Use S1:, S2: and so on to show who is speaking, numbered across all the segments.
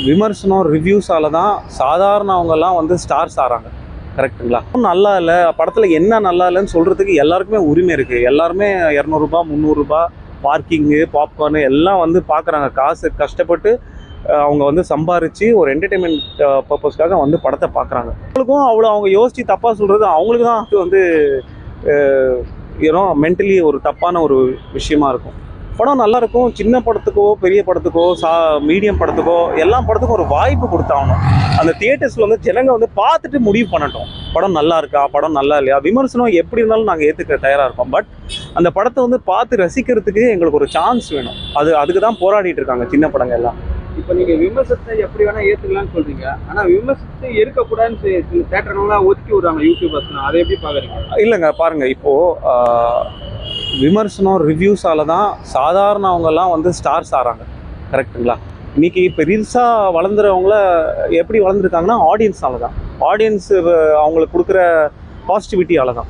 S1: விமர்சனம் ரிவ்யூஸால தான் சாதாரணவங்கெல்லாம் வந்து ஸ்டார்ஸ் ஆகிறாங்க. கரெக்டுங்களா? நல்லா இல்லை படத்தில் என்ன நல்லா இல்லைன்னு சொல்கிறதுக்கு எல்லாருக்குமே உரிமை இருக்குது. எல்லாருமே 200 300 பார்க்கிங்கு பாப்கார்னு எல்லாம் வந்து பார்க்குறாங்க. காசு கஷ்டப்பட்டு அவங்க வந்து சம்பாரித்து ஒரு என்டர்டெயின்மெண்ட் பர்பஸ்க்காக வந்து படத்தை பார்க்குறாங்க. அவங்களுக்கும் அவ்வளோ அவங்க யோசித்து தப்பாக சொல்கிறது அவங்களுக்கு தான் அது வந்து மென்டலி ஒரு தப்பான ஒரு விஷயமா இருக்கும். படம் நல்லா இருக்கும். சின்ன படத்துக்கோ பெரிய படத்துக்கோ மீடியம் படத்துக்கோ எல்லா படத்துக்கும் ஒரு வாய்ப்பு கொடுத்தாகணும். அந்த தியேட்டர்ஸில் வந்து ஜனங்க வந்து பார்த்துட்டு முடிவு பண்ணட்டும், படம் நல்லா இருக்கா படம் நல்லா இல்லையா. விமர்சனம் எப்படி இருந்தாலும் நாங்கள் ஏற்றுக்க தயாராக இருக்கோம். பட் அந்த படத்தை வந்து பார்த்து ரசிக்கிறதுக்கு எங்களுக்கு ஒரு சான்ஸ் வேணும். அதுக்கு தான் போராடிட்டு இருக்காங்க சின்ன படங்க எல்லாம்.
S2: இப்போ நீங்கள் விமர்சனத்தை எப்படி வேணால் ஏற்றுக்கலாம்னு சொல்கிறீங்க, ஆனால் விமர்சனத்தை எடுக்கக்கூடாதுன்னு தேட்டர்கள்லாம் ஒதுக்கி விடுறாங்க யூடியூபர்ஸ்லாம். அதை எப்படி பார்க்குறீங்க?
S1: இல்லைங்க, பாருங்கள், இப்போது விமர்சனம் ரிவ்யூஸால தான் சாதாரணவங்கெல்லாம் வந்து ஸ்டார்ஸ் ஆகிறாங்க. கரெக்டுங்களா? இன்றைக்கி பெருசாக வளர்ந்துறவங்கள எப்படி வளர்ந்துருக்காங்கன்னா ஆடியன்ஸால தான். ஆடியன்ஸு அவங்களுக்கு கொடுக்குற பாசிட்டிவிட்டியால தான்.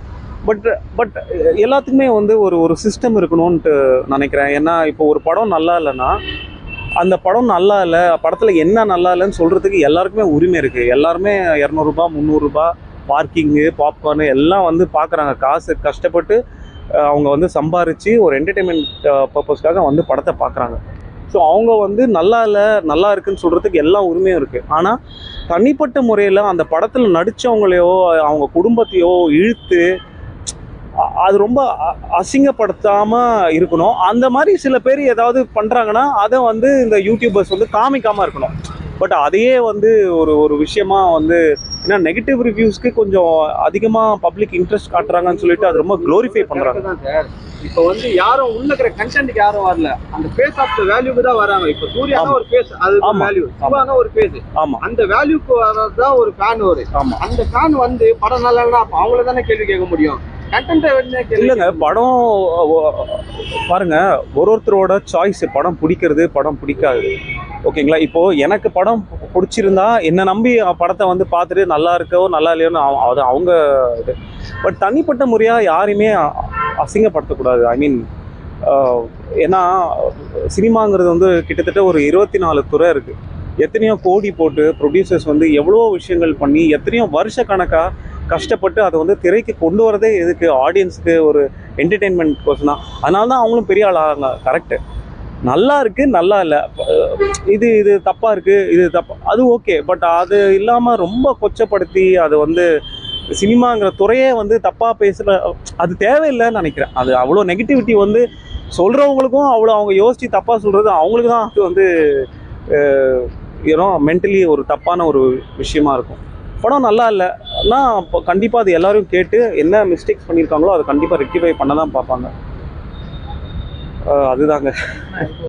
S1: பட் எல்லாத்துக்குமே வந்து ஒரு சிஸ்டம் இருக்கணும்ன்ட்டு நினைக்கிறேன். ஏன்னா இப்போ ஒரு படம் நல்லா இல்லைன்னா அந்த படம் நல்லா இல்லை, படத்தில் என்ன நல்லா இல்லைன்னு சொல்கிறதுக்கு எல்லாருக்குமே உரிமை இருக்குது. எல்லாருமே 200 300 பார்க்கிங்கு பாப்கார்னு எல்லாம் வந்து பார்க்குறாங்க. காசு கஷ்டப்பட்டு அவங்க வந்து சம்பாரித்து ஒரு என்டர்டெயின்மெண்ட் பர்பஸ்க்காக வந்து படத்தை பார்க்குறாங்க. ஸோ அவங்க வந்து நல்லா இல்லை நல்லா இருக்குன்னு சொல்கிறதுக்கு எல்லா உரிமையும் இருக்குது. ஆனால் தனிப்பட்ட முறையில் அந்த படத்தில் நடித்தவங்களையோ அவங்க குடும்பத்தையோ இழுத்து அது ரொம்ப அசிங்கப்படுத்தாமல் இருக்கணும். அந்த மாதிரி சில பேர் ஏதாவது பண்ணுறாங்கன்னா அதை வந்து இந்த யூடியூபர்ஸ் வந்து காமிக்காமல் இருக்கணும். பட் அதையே வந்து ஒரு விஷயமா வந்து ஏன்னா நெகட்டிவ் ரிவ்யூஸ்க்கு கொஞ்சம் அதிகமாக பப்ளிக் இன்ட்ரெஸ்ட் காட்டுறாங்கன்னு சொல்லிட்டு அது ரொம்ப க்ளோரிஃபை பண்ணுறாங்க
S2: தான் சார். இப்போ வந்து யாரும் உள்ள இருக்கிற கண்டென்ட்க்கு யாரும் வரல, அந்த ஃபேஸ் ஆஃப் த வேல்யூக்கு தான் வராங்க. இப்போ சூர்யானா ஒரு ஃபேஸ், அது வேல்யூ. சிவானா ஒரு ஃபேஸ்.
S1: ஆமாம், அந்த
S2: வேல்யூக்கு வரதான் ஒரு ஃபேன் வரும்.
S1: ஆமாம்,
S2: அந்த ஃபேன் வந்து படம் நல்லா இல்லைன்னா அப்போ அவங்கள தானே கேள்வி கேட்க முடியும்.
S1: இல்லைங்க, படம் பாருங்க, ஒருத்தரோட சாய்ஸ். படம் பிடிக்கிறது படம் பிடிக்காது, ஓகேங்களா? இப்போது எனக்கு படம் பிடிச்சிருந்தா என்னை நம்பி படத்தை வந்து பார்த்துட்டு நல்லா இருக்கோ நல்லா இல்லையோன்னு அது அவங்க இது. பட் தனிப்பட்ட முறையாக யாரையுமே அசிங்கப்படுத்தக்கூடாது. ஐ மீன், ஏன்னா சினிமாங்கிறது வந்து கிட்டத்தட்ட ஒரு 24 துறை இருக்குது. எத்தனையோ கோடி போட்டு ப்ரொடியூசர்ஸ் வந்து எவ்வளோ விஷயங்கள் பண்ணி எத்தனையோ வருஷ கணக்காக கஷ்டப்பட்டு அதை வந்து திரைக்கு கொண்டு வரதே எதுக்கு? ஆடியன்ஸுக்கு ஒரு என்டர்டெயின்மெண்ட் கோசம் தான். அதனால தான் அவங்களும் பெரிய ஆள் ஆகிறாங்க. கரெக்டு, நல்லா இருக்குது நல்லா இல்லை, இது தப்பாக இருக்குது இது தப்பா, அது ஓகே. பட் அது இல்லாமல் ரொம்ப கொச்சப்படுத்தி அது வந்து சினிமாங்கிற துறையே வந்து தப்பாக பேசுகிற அது தேவையில்லைன்னு நினைக்கிறேன். அது அவ்வளோ நெகட்டிவிட்டி வந்து சொல்கிறவங்களுக்கும் அவ்வளோ அவங்க யோசித்து தப்பாக சொல்கிறது அவங்களுக்கு தான் அது வந்து மென்டலி ஒரு தப்பான ஒரு விஷயமா இருக்கும். படம் நல்லா இல்லைன்னா இப்போ கண்டிப்பாக அது எல்லோரும் கேட்டு என்ன மிஸ்டேக்ஸ் பண்ணியிருக்காங்களோ அதை கண்டிப்பாக ரெக்டிஃபை பண்ண தான் பார்ப்பாங்க. அதுதாங்க.